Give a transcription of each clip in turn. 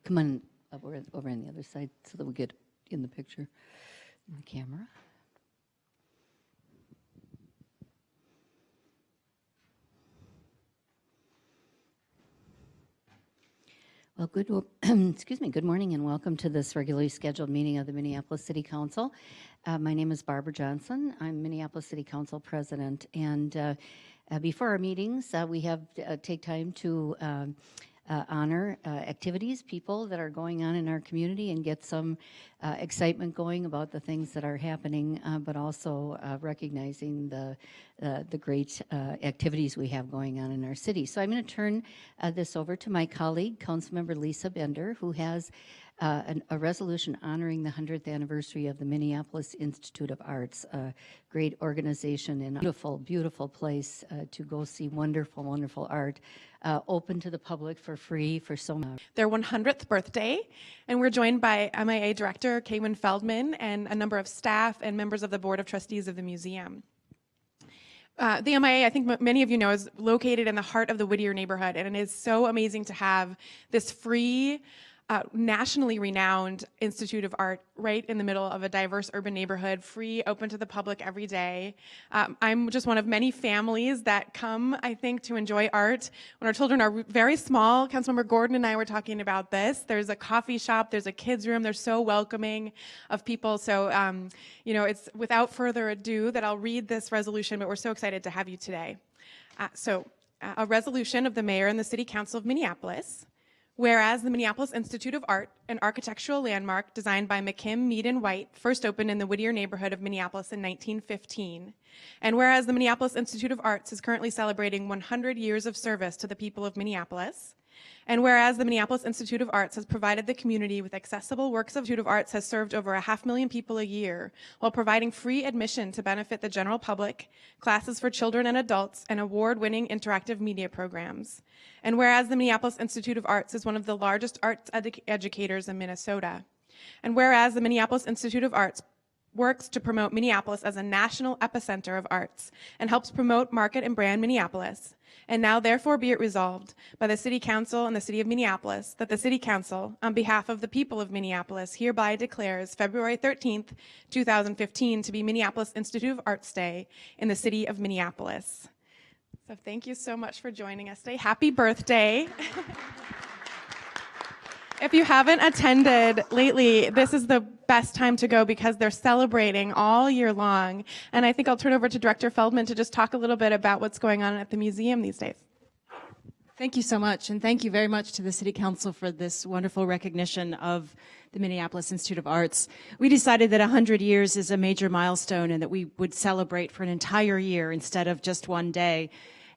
Come on over on the other side so that we get in the picture, in the camera. Well, good morning and welcome to this regularly scheduled meeting of the Minneapolis City Council. My name is Barbara Johnson. I'm Minneapolis City Council President, and before our meetings, we have take time to honor activities, people that are going on in our community and get some excitement going about the things that are happening, but also recognizing the great activities we have going on in our city. So I'm going to turn this over to my colleague, Councilmember Lisa Bender, who has a resolution honoring the 100th anniversary of the Minneapolis Institute of Arts, a great organization and a beautiful, beautiful place to go see wonderful, wonderful art, open to the public for free for so much. Their 100th birthday, and we're joined by MIA Director Kaywin Feldman and a number of staff and members of the Board of Trustees of the museum. The MIA, I think many of you know, is located in the heart of the Whittier neighborhood, and it is so amazing to have this free, nationally renowned Institute of Art right in the middle of a diverse urban neighborhood, free, open to the public every day. I'm just one of many families that come, I think, to enjoy art. When our children are very small, Councilmember Gordon and I were talking about this. There's a coffee shop, there's a kids room, they're so welcoming of people. So, you know, it's without further ado that I'll read this resolution, but we're so excited to have you today. A resolution of the Mayor and the City Council of Minneapolis. Whereas the Minneapolis Institute of Art, an architectural landmark designed by McKim, Mead, and White, first opened in the Whittier neighborhood of Minneapolis in 1915. And whereas the Minneapolis Institute of Arts is currently celebrating 100 years of service to the people of Minneapolis. And whereas the Minneapolis Institute of Arts has provided the community with accessible works of Institute of Arts has served over 500,000 people a year while providing free admission to benefit the general public, classes for children and adults, and award-winning interactive media programs. And whereas the Minneapolis Institute of Arts is one of the largest arts educators in Minnesota. And whereas the Minneapolis Institute of Arts works to promote Minneapolis as a national epicenter of arts and helps promote, market, and brand Minneapolis. And now therefore be it resolved by the City Council and the City of Minneapolis that the City Council, on behalf of the people of Minneapolis, hereby declares February 13th, 2015 to be Minneapolis Institute of Arts Day in the City of Minneapolis. So thank you so much for joining us today. Happy birthday. If you haven't attended lately, this is the best time to go because they're celebrating all year long. And I think I'll turn over to Director Feldman to just talk a little bit about what's going on at the museum these days. Thank you so much, and thank you very much to the City Council for this wonderful recognition of the Minneapolis Institute of Arts. We decided that 100 years is a major milestone and that we would celebrate for an entire year instead of just one day.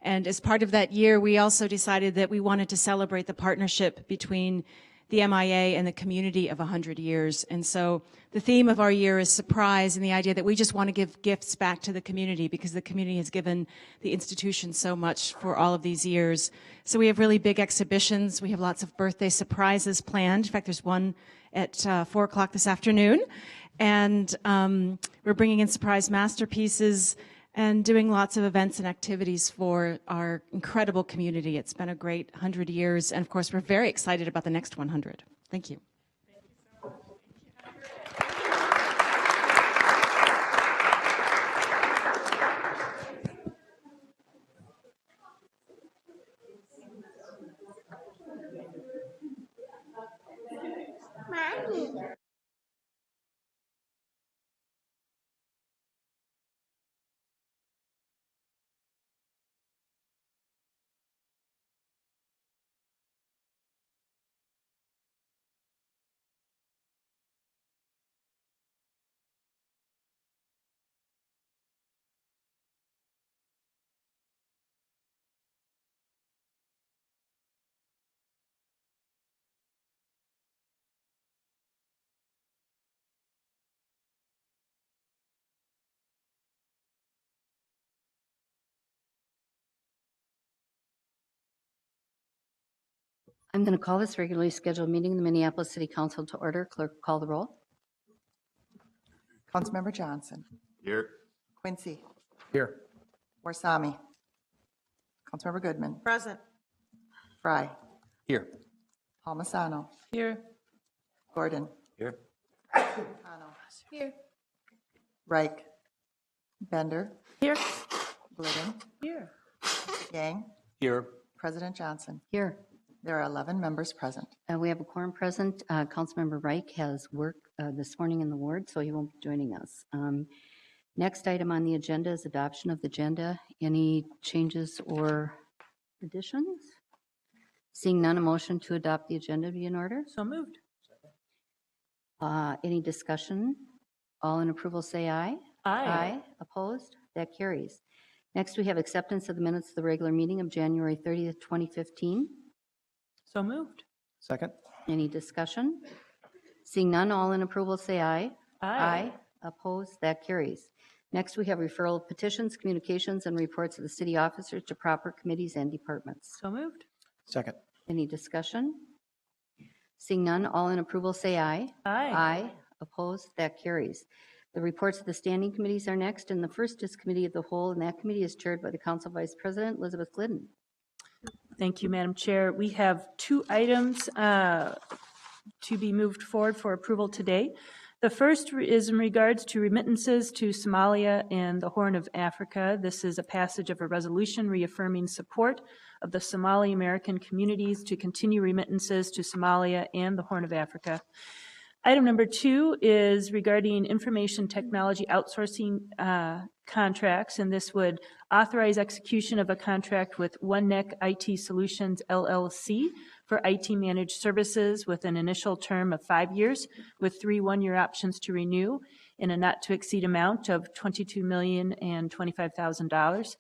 And as part of that year, we also decided that we wanted to celebrate the partnership between the MIA and the community of 100 years. And so the theme of our year is surprise, and the idea that we just want to give gifts back to the community because the community has given the institution so much for all of these years. So we have really big exhibitions. We have lots of birthday surprises planned. In fact, there's one at 4 o'clock this afternoon. And we're bringing in surprise masterpieces and doing lots of events and activities for our incredible community. It's been a great 100 years, and of course, we're very excited about the next 100. Thank you. I'm going to call this regularly scheduled meeting of the Minneapolis City Council to order. Clerk, call the roll. Councilmember Johnson. Here. Quincy. Here. Warsami. Councilmember Goodman. Present. Fry. Here. Palmisano. Here. Gordon. Here. Cano. Here. Reich. Bender. Here. Glidden. Here. Yang. Here. President Johnson. Here. There are 11 members present. We have a quorum present. Councilmember Reich has work this morning in the ward, so he won't be joining us. Next item on the agenda is adoption of the agenda. Any changes or additions? Seeing none, a motion to adopt the agenda be in order. So moved. Any discussion? All in approval say aye. Aye. Opposed? That carries. Next, we have acceptance of the minutes of the regular meeting of January 30th, 2015. So moved. Second. Any discussion? Seeing none, all in approval say aye. Aye. Opposed? That carries. Next, we have referral of petitions, communications, and reports of the city officers to proper committees and departments. So moved. Second. Any discussion? Seeing none, all in approval say aye. Aye. Opposed? That carries. The reports of the standing committees are next, and the first is Committee of the Whole, and that committee is chaired by the Council Vice President, Elizabeth Glidden. Thank you, Madam Chair. We have 2 items to be moved forward for approval today. The first is in regards to remittances to Somalia and the Horn of Africa. This is a passage of a resolution reaffirming support of the Somali American communities to continue remittances to Somalia and the Horn of Africa. Item number 2 is regarding information technology outsourcing contracts, and this would authorize execution of a contract with One Neck IT Solutions LLC for IT managed services with an initial term of 5 years with 3 one-year options to renew in a not to exceed amount of $22,025,000.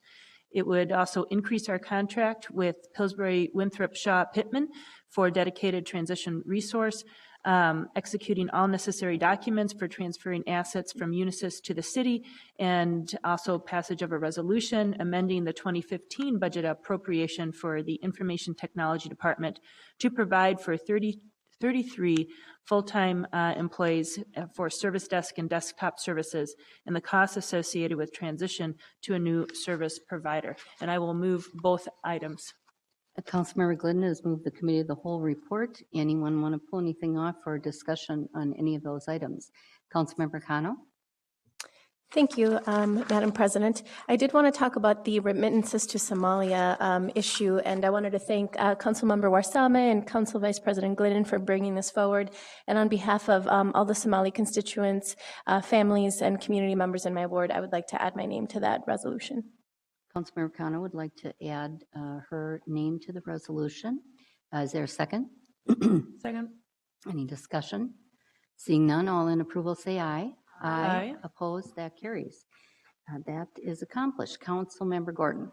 It would also increase our contract with Pillsbury Winthrop Shaw Pittman for dedicated transition resource, executing all necessary documents for transferring assets from Unisys to the city, and also passage of a resolution amending the 2015 budget appropriation for the Information Technology Department to provide for 33 full-time employees for service desk and desktop services and the costs associated with transition to a new service provider. And I will move both items. Councilmember Glidden has moved the Committee of the Whole report. Anyone want to pull anything off for discussion on any of those items? Councilmember Cano? Thank you, Madam President. I did want to talk about the remittances to Somalia issue, and I wanted to thank Councilmember Warsame and Council Vice President Glidden for bringing this forward. And on behalf of all the Somali constituents, families, and community members in my ward, I would like to add my name to that resolution. Councilmember Cano would like to add her name to the resolution. Is there a second? Second. Any discussion? Seeing none, all in approval say aye. Aye. Opposed? That carries. That is accomplished. Councilmember Gordon.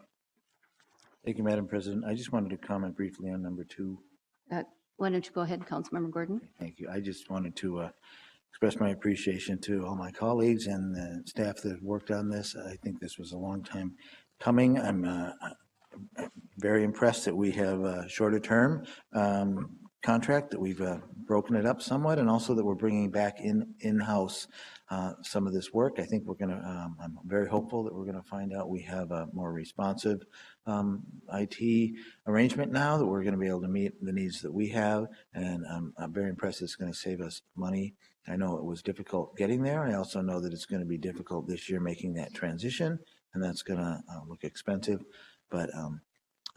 Thank you, Madam President. I just wanted to comment briefly on number 2. Why don't you go ahead, Councilmember Gordon? Thank you. I just wanted to express my appreciation to all my colleagues and the staff that worked on this. I think this was a long time coming. I'm very impressed that we have a shorter term contract, that we've broken it up somewhat, and also that we're bringing back in-house some of this work. I think we're going to, I'm very hopeful that we're going to find out we have a more responsive IT arrangement now, that we're going to be able to meet the needs that we have, and I'm very impressed it's going to save us money. I know it was difficult getting there. I also know that it's going to be difficult this year making that transition, and that's going to look expensive, but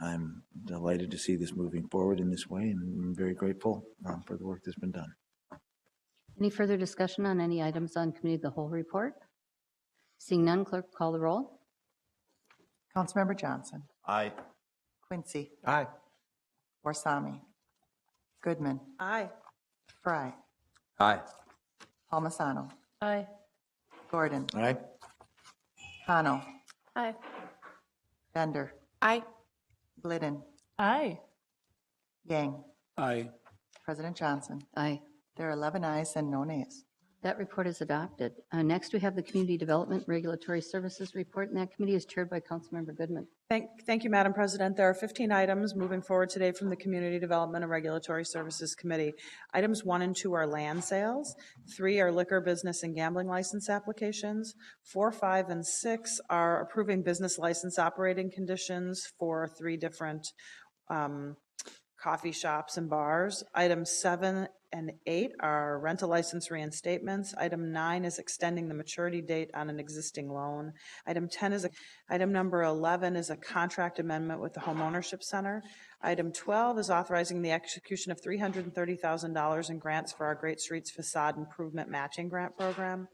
I'm delighted to see this moving forward in this way, and I'm very grateful for the work that's been done. Any further discussion on any items on Committee of the Whole report? Seeing none, clerk call the roll. Councilmember Johnson. Aye. Quincy. Aye. Warsame. Goodman. Aye. Fry. Aye. Palmisano. Aye. Gordon. Aye. Cano. Aye. Bender. Aye. Glidden. Aye. Yang. Aye. President Johnson. Aye. There are 11 ayes and no nays. That report is adopted. Next, we have the Community Development Regulatory Services report, and that committee is chaired by Councilmember Goodman. Thank you, Madam President. There are 15 items moving forward today from the Community Development and Regulatory Services Committee. Items 1 and 2 are land sales. 3 are liquor, business, and gambling license applications. 4, 5, and 6 are approving business license operating conditions for 3 different coffee shops and bars. Items 7 and 8 are rental license reinstatements. Item 9 is extending the maturity date on an existing loan. Item number 11 is a contract amendment with the Homeownership Center. Item 12 is authorizing the execution of $330,000 in grants for our Great Streets Facade Improvement Matching Grant Program.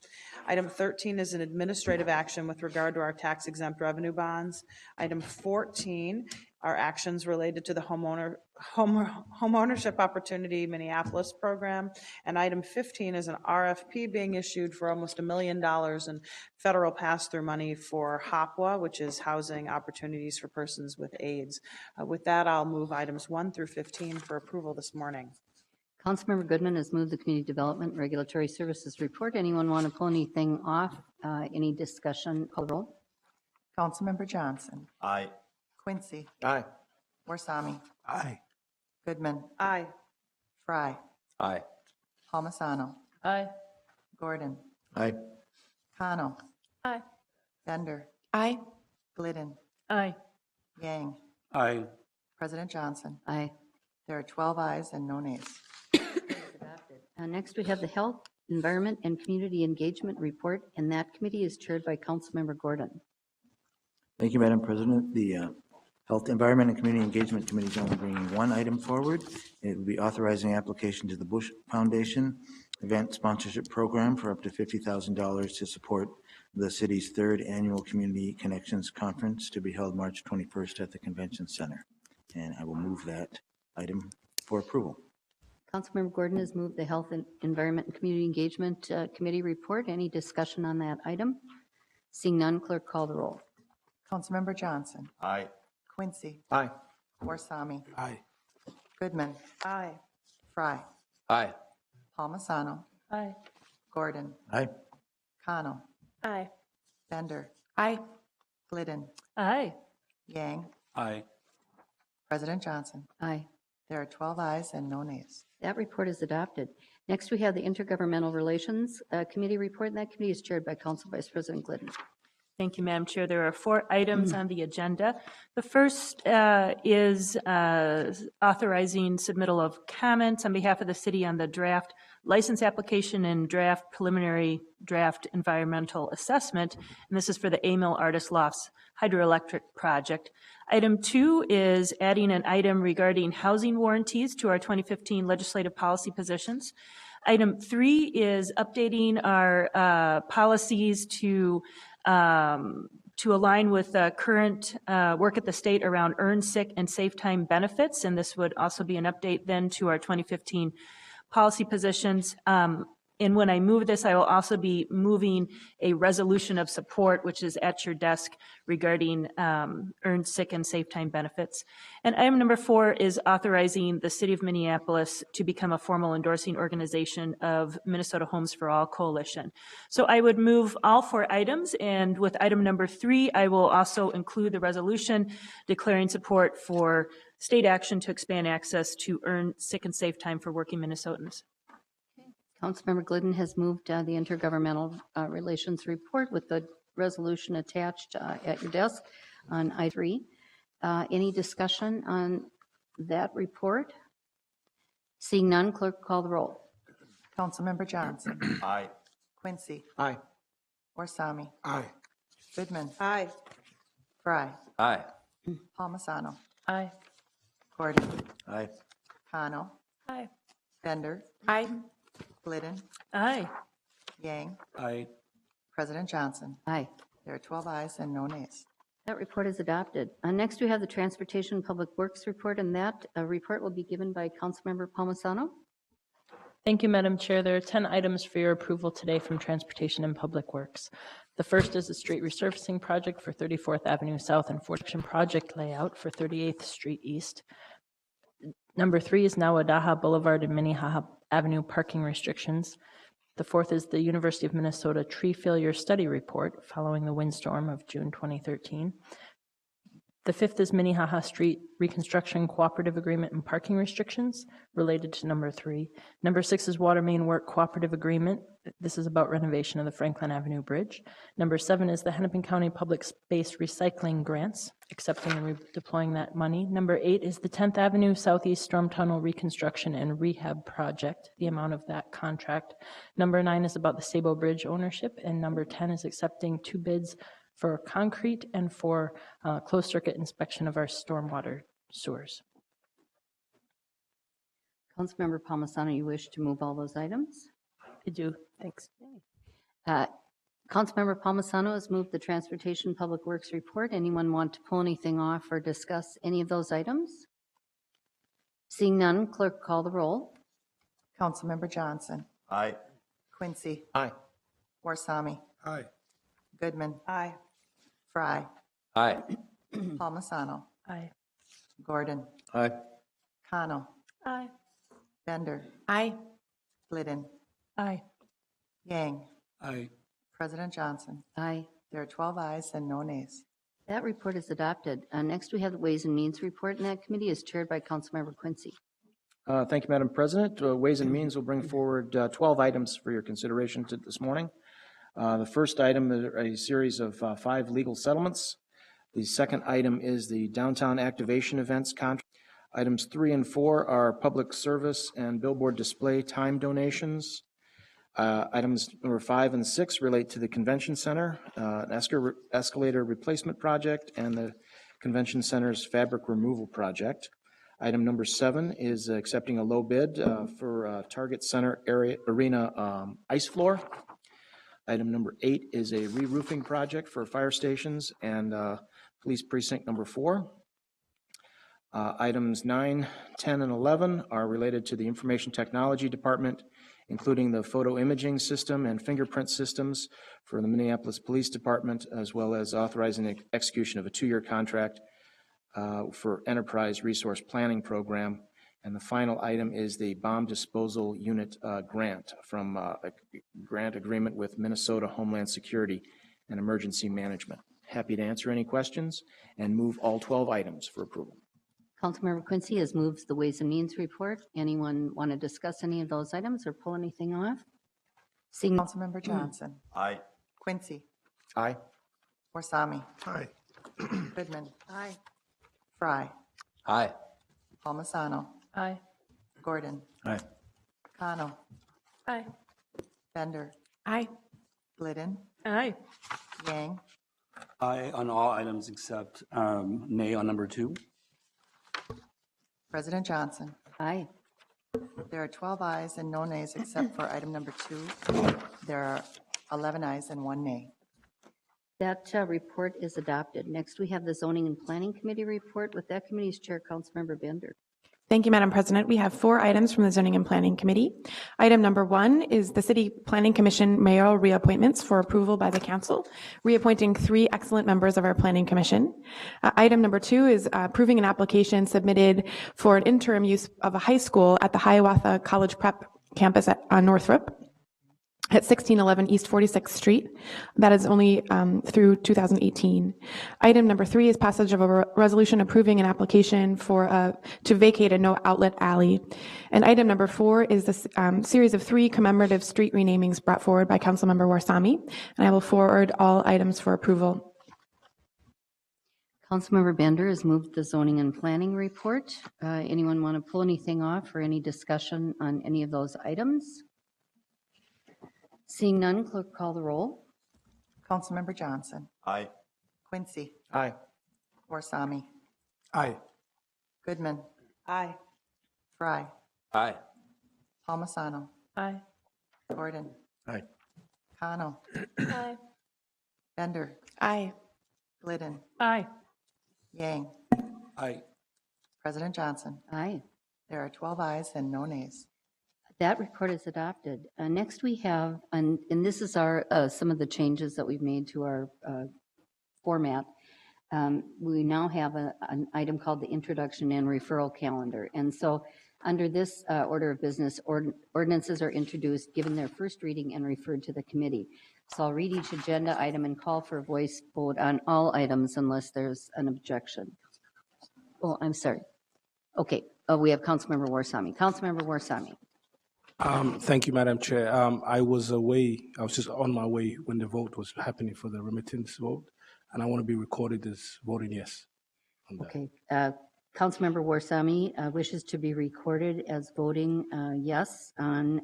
Item 13 is an administrative action with regard to our tax-exempt revenue bonds. Item 14 are actions related to the Homeownership Opportunity Minneapolis program. And item 15 is an RFP being issued for almost $1 million in federal pass-through money for HOPWA, which is Housing Opportunities for Persons with AIDS. With that, I'll move items 1 through 15 for approval this morning. Councilmember Goodman has moved the Community Development and Regulatory Services report. Anyone want to pull anything off? Any discussion? Call the roll. Councilmember Johnson. Aye. Quincy. Aye. Warsame. Aye. Goodman. Aye. Fry. Aye. Palmisano. Aye. Gordon. Aye. Kano. Aye. Bender. Aye. Glidden. Aye. Yang. Aye. President Johnson. Aye. There are 12 ayes and no nays. Next, we have the Health, Environment, and Community Engagement report, and that committee is chaired by Councilmember Gordon. Thank you, Madam President. The Health, Environment, and Community Engagement Committee is only bringing one item forward. It will be authorizing application to the Bush Foundation event sponsorship program for up to $50,000 to support the city's 3rd annual Community Connections Conference to be held March 21st at the Convention Center. And I will move that item for approval. Councilmember Gordon has moved the Health, and Environment, and Community Engagement Committee report. Any discussion on that item? Seeing none, clerk call the roll. Councilmember Johnson. Aye. Quincy. Aye. Warsame. Aye. Goodman. Aye. Fry. Aye. Palmisano. Aye. Gordon. Aye. Kano. Aye. Bender. Aye. Glidden. Aye. Yang. Aye. President Johnson. Aye. There are 12 ayes and no nays. That report is adopted. Next, we have the Intergovernmental Relations Committee report, and that committee is chaired by Council Vice President Glidden. Thank you, Madam Chair. There are 4 items on the agenda. The first is authorizing submittal of comments on behalf of the city on the draft license application and draft preliminary draft environmental assessment. And this is for the Amil Artist Lofts hydroelectric project. Item 2 is adding an item regarding housing warranties to our 2015 legislative policy positions. Item 3 is updating our policies to align with current work at the state around earned sick and safe time benefits. And this would also be an update then to our 2015 policy positions. And when I move this, I will also be moving a resolution of support, which is at your desk, regarding earned sick and safe time benefits. And item number 4 is authorizing the City of Minneapolis to become a formal endorsing organization of Minnesota Homes for All Coalition. So I would move all 4 items, and with item number 3, I will also include the resolution declaring support for state action to expand access to earned sick and safe time for working Minnesotans. Councilmember Glidden has moved the Intergovernmental Relations report with the resolution attached at your desk on I3. Any discussion on that report? Seeing none, clerk call the roll. Councilmember Johnson. Aye. Quincy. Aye. Warsame. Aye. Goodman. Aye. Fry. Aye. Palmisano. Aye. Gordon. Aye. Kano. Aye. Bender. Aye. Glidden. Aye. Yang. Aye. President Johnson. Aye. There are 12 ayes and no nays. That report is adopted. Next, we have the Transportation and Public Works report, and that report will be given by Councilmember Palmisano. Thank you, Madam Chair. There are 10 items for your approval today from Transportation and Public Works. The first is the street resurfacing project for 34th Avenue South and 4th project layout for 38th Street East. Number 3 is Nawadaha Boulevard and Minnehaha Avenue parking restrictions. The 4th is the University of Minnesota tree failure study report following the windstorm of June 2013. The fifth is Minnehaha Street Reconstruction Cooperative Agreement and Parking Restrictions related to number 3. Number 6 is Water Main Work Cooperative Agreement. This is about renovation of the Franklin Avenue Bridge. Number 7 is the Hennepin County Public Space Recycling Grants, accepting and redeploying that money. Number 8 is the 10th Avenue Southeast Storm Tunnel Reconstruction and Rehab Project, the amount of that contract. Number 9 is about the Sabo Bridge ownership, and number 10 is accepting 2 bids for concrete and for closed-circuit inspection of our stormwater sewers. Councilmember Palmisano, you wish to move all those items? I do. Thanks. Councilmember Palmisano has moved the Transportation Public Works Report. Anyone want to pull anything off or discuss any of those items? Seeing none, clerk call the roll. Councilmember Johnson. Aye. Quincy. Aye. Warsami. Aye. Goodman. Aye. Fry. Aye. Palmisano. Aye. Gordon. Aye. Connell. Aye. Bender. Aye. Glidden. Aye. Yang. Aye. President Johnson. Aye. There are 12 ayes and no nays. That report is adopted. Next, we have the Ways and Means Report, and that committee is chaired by Councilmember Quincy. Thank you, Madam President. Ways and Means will bring forward 12 items for your consideration this morning. The first item is a series of 5 legal settlements. The second item is the downtown activation events contract. Items 3 and 4 are public service and billboard display time donations. Items number 5 and 6 relate to the convention center, an escalator replacement project, and the convention center's fabric removal project. Item number 7 is accepting a low bid for Target Center Arena ice floor. Item number 8 is a re-roofing project for fire stations and police precinct number 4. Items 9, 10, and 11 are related to the Information Technology Department, including the photo imaging system and fingerprint systems for the Minneapolis Police Department, as well as authorizing the execution of a 2-year contract for Enterprise Resource Planning Program. And the final item is the Bomb Disposal Unit grant from a grant agreement with Minnesota Homeland Security and Emergency Management. Happy to answer any questions and move all 12 items for approval. Councilmember Quincy has moved the Ways and Means Report. Anyone want to discuss any of those items or pull anything off? Seeing Councilmember Johnson. Aye. Quincy. Aye. Warsami. Aye. Goodman. Aye. Fry. Aye. Palmisano. Aye. Gordon. Aye. Connell. Aye. Bender. Aye. Glidden. Aye. Yang. Aye on all items except nay on number 2. President Johnson. Aye. There are 12 ayes and no nays except for item number 2. There are 11 ayes and 1 nay. That report is adopted. Next, we have the Zoning and Planning Committee report. With that committee's chair, Councilmember Bender. Thank you, Madam President. We have 4 items from the Zoning and Planning Committee. Item number 1 is the City Planning Commission mayoral reappointments for approval by the council, reappointing 3 excellent members of our Planning Commission. Item number 2 is approving an application submitted for an interim use of a high school at the Hiawatha College Prep campus on Northrop at 1611 East 46th Street. That is only through 2018. Item number 3 is passage of a resolution approving an application for to vacate a no outlet alley. And item number 4 is the series of 3 commemorative street renamings brought forward by Councilmember Warsami. And I will forward all items for approval. Councilmember Bender has moved the Zoning and Planning report. Anyone want to pull anything off or any discussion on any of those items? Seeing none, clerk call the roll. Councilmember Johnson. Aye. Quincy. Aye. Warsami. Aye. Goodman. Aye. Fry. Aye. Palmisano. Aye. Gordon. Aye. Connell. Aye. Bender. Aye. Glidden. Aye. Yang. Aye. President Johnson. Aye. There are 12 ayes and no nays. That report is adopted. Next we have, and this is our some of the changes that we've made to our format. We now have an item called the Introduction and Referral Calendar. And so Under this order of business, ordinances are introduced, given their first reading, and referred to the committee. So I'll read each agenda item and call for a voice vote on all items unless there's an objection. Oh, I'm sorry. Okay, we have Councilmember Warsame. Councilmember Warsame. Thank you, Madam Chair. I was away, I was just on my way when the vote was happening for the remittance vote, and I want to be recorded as voting yes on that. Okay, Councilmember Warsame wishes to be recorded as voting yes on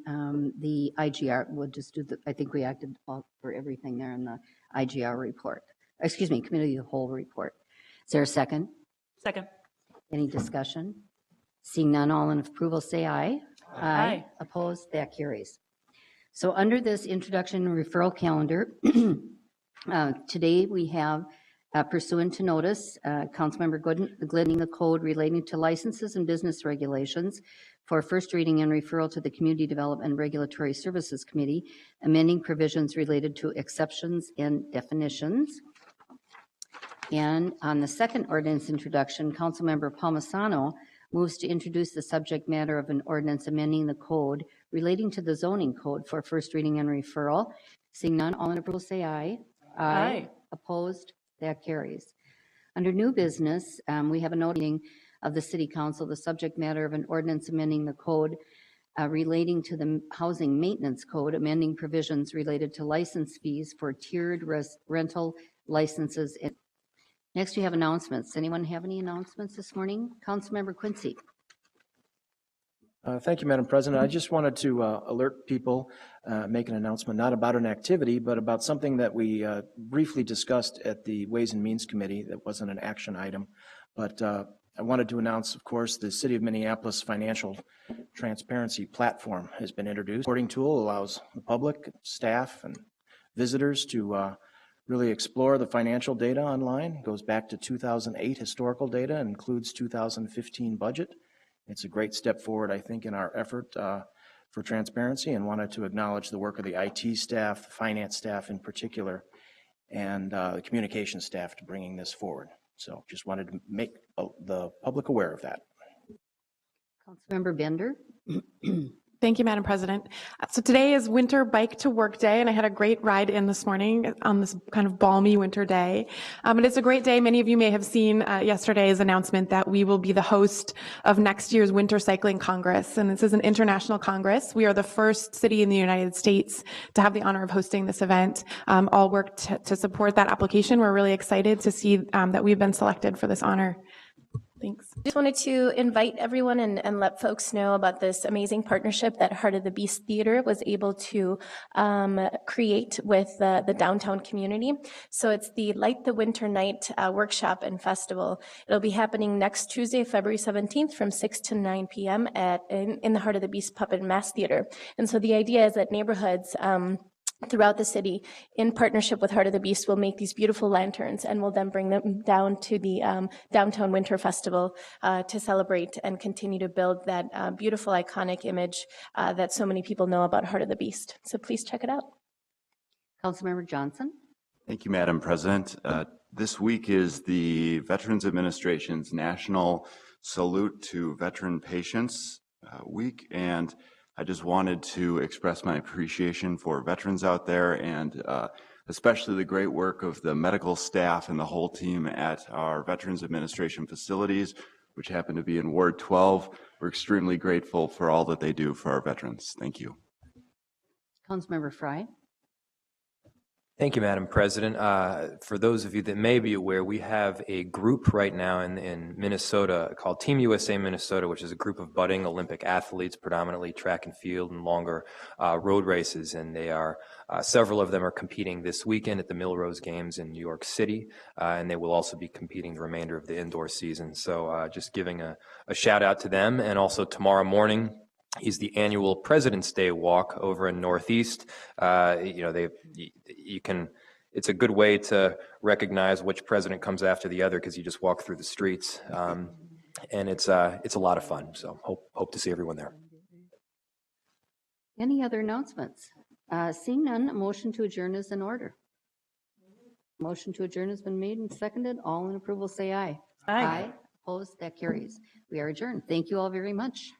the IGR. We'll just do the, I think we acted all for everything there in the IGR report. Excuse me, Committee of the Whole report. Is there a second? Second. Any discussion? Seeing none, all in approval say aye. Aye. Opposed? That carries. So under this introduction and referral calendar, today we have pursuant to notice, Councilmember Glidden, the code relating to licenses and business regulations for first reading and referral to the Community Development and Regulatory Services Committee, amending provisions related to exceptions and definitions. And on the second ordinance introduction, Councilmember Palmisano moves to introduce the subject matter of an ordinance amending the code relating to the zoning code for first reading and referral. Seeing none, all in approval say aye. Aye. Opposed? That carries. Under new business, we have a noting of the City Council, the subject matter of an ordinance amending the code relating to the Housing Maintenance Code, amending provisions related to license fees for tiered rental licenses. Next, we have announcements. Anyone have any announcements this morning? Councilmember Quincy. Thank you, Madam President. I just wanted to alert people, make an announcement, not about an activity, but about something that we briefly discussed at the Ways and Means Committee that wasn't an action item. But I wanted to announce, of course, the City of Minneapolis Financial Transparency Platform has been introduced. The reporting tool allows the public, staff, and visitors to really explore the financial data online. It goes back to 2008 historical data and includes 2015 budget. It's a great step forward, I think, in our effort for transparency, and wanted to acknowledge the work of the IT staff, the finance staff in particular, and the communication staff to bringing this forward. So just wanted to make the public aware of that. Councilmember Bender. Thank you, Madam President. So today is Winter Bike to Work Day, and I had a great ride in this morning on this kind of balmy winter day. But it's a great day. Many of you may have seen yesterday's announcement that we will be the host of next year's Winter Cycling Congress, and this is an international congress. We are the first city in the United States to have the honor of hosting this event. All work to support that application. We're really excited to see that we've been selected for this honor. Thanks. Just wanted to invite everyone and let folks know about this amazing partnership that Heart of the Beast Theater was able to create with the downtown community. So it's the Light the Winter Night workshop and festival. It'll be happening next Tuesday, February 17th from 6 to 9 p.m. in the Heart of the Beast Puppet and Mass Theater. And so the idea is that neighborhoods throughout the city, in partnership with Heart of the Beast, will make these beautiful lanterns, and will then bring them down to the Downtown Winter Festival to celebrate and continue to build that beautiful, iconic image that so many people know about Heart of the Beast. So please check it out. Councilmember Johnson. Thank you, Madam President. This week is the Veterans Administration's National Salute to Veteran Patients Week, and I just wanted to express my appreciation for veterans out there, and especially the great work of the medical staff and the whole team at our Veterans Administration facilities, which happen to be in Ward 12. We're extremely grateful for all that they do for our veterans. Thank you. Councilmember Frye. Thank you, Madam President. For those of you that may be aware, we have a group right now in Minnesota called Team USA Minnesota, which is a group of budding Olympic athletes, predominantly track and field and longer road races. And they are, several of them are competing this weekend at the Millrose Games in New York City, and they will also be competing the remainder of the indoor season. So just giving a shout out to them. And also tomorrow morning is the annual President's Day walk over in Northeast. It's a good way to recognize which president comes after the other, because you just walk through the streets, and it's a lot of fun. So hope to see everyone there. Any other announcements? Seeing none, a motion to adjourn is in order. Motion to adjourn has been made and seconded. All in approval say aye. Aye. Opposed? That carries. We are adjourned. Thank you all very much.